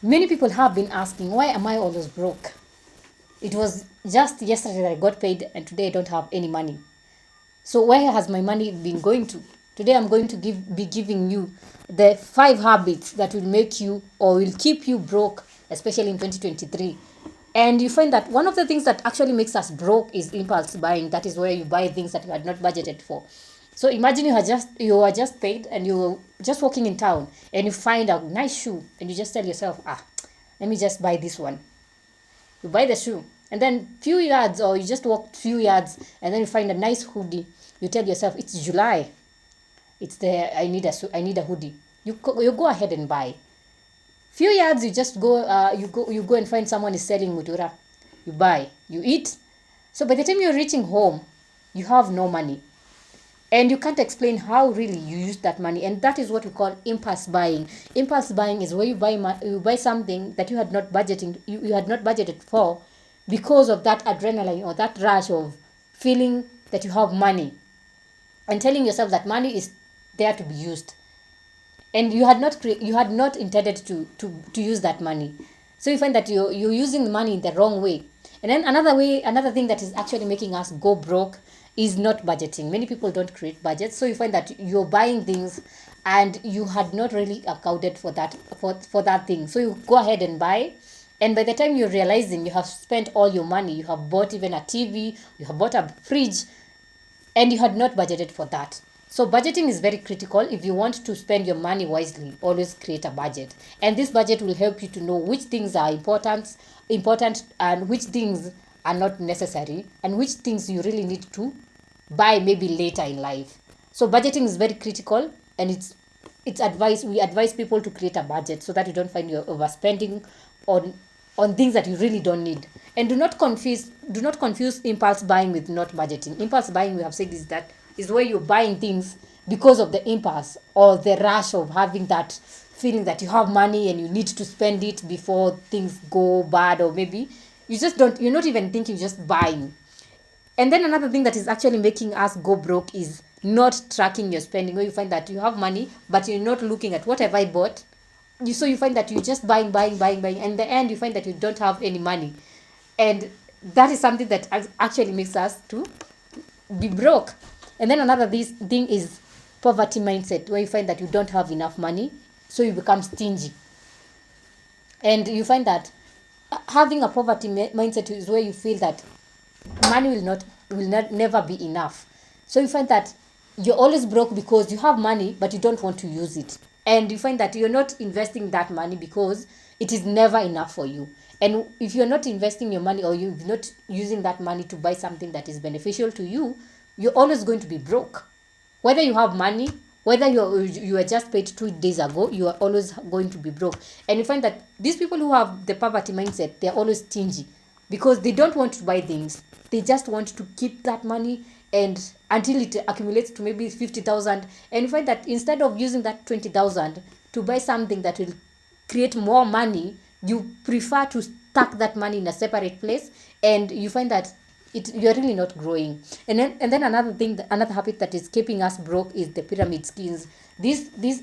Many people have been asking, why am I always broke? It was just yesterday that I got paid and today I don't have any money. So where has my money been going to? Today I'm going to be giving you the 5 habits that will make you or will keep you broke, especially in 2023. And you find that one of the things that actually makes us broke is impulse buying. That is where you buy things that you had not budgeted for. So imagine you are just paid and you're just walking in town and you find a nice shoe and you just tell yourself, let me just buy this one. You buy the shoe and then few yards, or you just walk few yards and then you find a nice hoodie. You tell yourself, it's July, it's the I need a hoodie. You go ahead and buy. Few yards, you just go you go and find someone is selling mutura. You buy, you eat. So by the time you're reaching home, you have no money and you can't explain how really you use that money. And that is what we call impulse buying. Impulse buying is where you buy something that you had not budgeted for, because of that adrenaline or that rush of feeling that you have money and telling yourself that money is there to be used, and you had not intended to use that money. So you find that you're using the money in the wrong way. And then another thing that is actually making us go broke is not budgeting. Many people don't create budgets, so you find that you're buying things and you had not really accounted for that thing. So you go ahead and buy, and by the time you're realizing you have spent all your money, you have bought even a TV, you have bought a fridge, and you had not budgeted for that. So budgeting is very critical. If you want to spend your money wisely, always create a budget. And this budget will help you to know which things are important and which things are not necessary, and which things you really need to buy maybe later in life. So budgeting is very critical, and we advise people to create a budget so that you don't find you're overspending on things that you really don't need. And do not confuse impulse buying with not budgeting. Impulse buying, we have said, is where you're buying things because of the impulse or the rush of having that feeling that you have money and you need to spend it before things go bad, or maybe you're not even thinking, just buying. And then another thing that is actually making us go broke is not tracking your spending, where you find that you have money but you're not looking at what have I bought. You find that you're just buying, and in the end you find that you don't have any money. And that is something that actually makes us to be broke. And then another this thing is poverty mindset, where you find that you don't have enough money, so you become stingy. And you find that having a poverty mindset is where you feel that money will not never be enough. So you find that you're always broke because you have money but you don't want to use it, and you find that you're not investing that money because it is never enough for you. And if you're not investing your money, or you're not using that money to buy something that is beneficial to you, you're always going to be broke. Whether you have money, whether you are just paid 2 days ago, you are always going to be broke. And you find that these people who have the poverty mindset, they're always stingy because they don't want to buy things. They just want to keep that money and until it accumulates to maybe 50,000. And you find that instead of using that 20,000 to buy something that will create more money, you prefer to stack that money in a separate place, and you find that you're really not growing. And then another habit that is keeping us broke is the pyramid schemes. These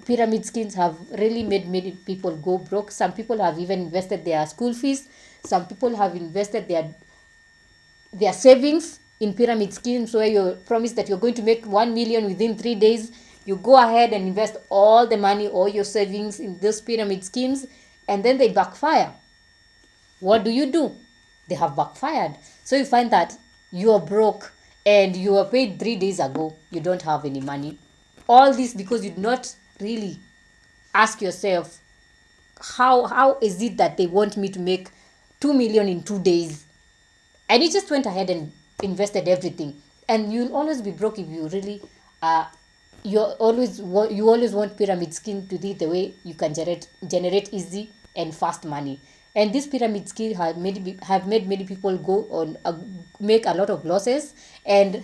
pyramid schemes have really made many people go broke. Some people have even invested their school fees. Some people have invested their savings in pyramid schemes, where you're promised that you're going to make 1 million within 3 days. You go ahead and invest all the money, all your savings in those pyramid schemes, and then they backfire. What do? They have backfired. So you find that you are broke and you were paid 3 days ago. You don't have any money. All this because you did not really ask yourself, how is it that they want me to make 2 million in 2 days? And you just went ahead and invested everything. And you'll always be broke if you really you always want pyramid scheme to be the way you can generate easy and fast money. And this pyramid scheme have made many people go on make a lot of losses and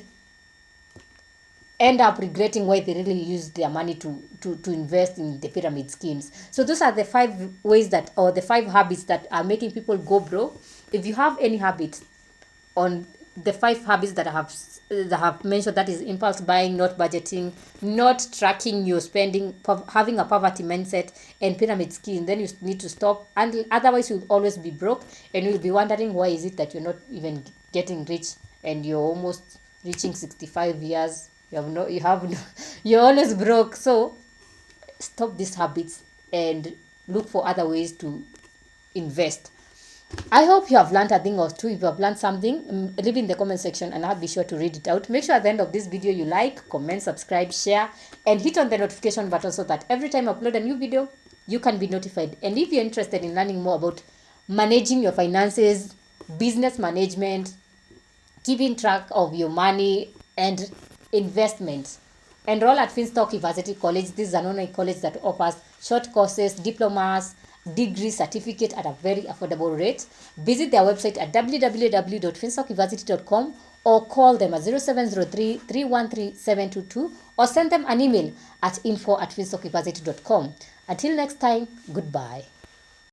end up regretting why they really used their money to invest in the pyramid schemes. So those are the 5 ways that, or the 5 habits that are making people go broke. If you have any habits on the 5 habits that I have mentioned, that is impulse buying, not budgeting, not tracking your spending, having a poverty mindset, and pyramid scheme, then you need to stop. And otherwise, you'll always be broke, and you'll be wondering why is it that you're not even getting rich, and you're almost reaching 65 years. You're always broke. So stop these habits and look for other ways to invest. I hope you have learned a thing or two. If you have learned something, leave it in the comment section and I'll be sure to read it out. Make sure at the end of this video you like, comment, subscribe, share, and hit on the notification button so that every time I upload a new video, you can be notified. And if you're interested in learning more about managing your finances, business management, keeping track of your money, and investment, enroll at Finstock Evarsity College. This is an online college that offers short courses, diplomas, degree, certificate at a very affordable rate. Visit their website at www.finstockevarsity.com or call them at 0703 313 722 or send them an email at info@finstockevarsity.com. Until next time, goodbye.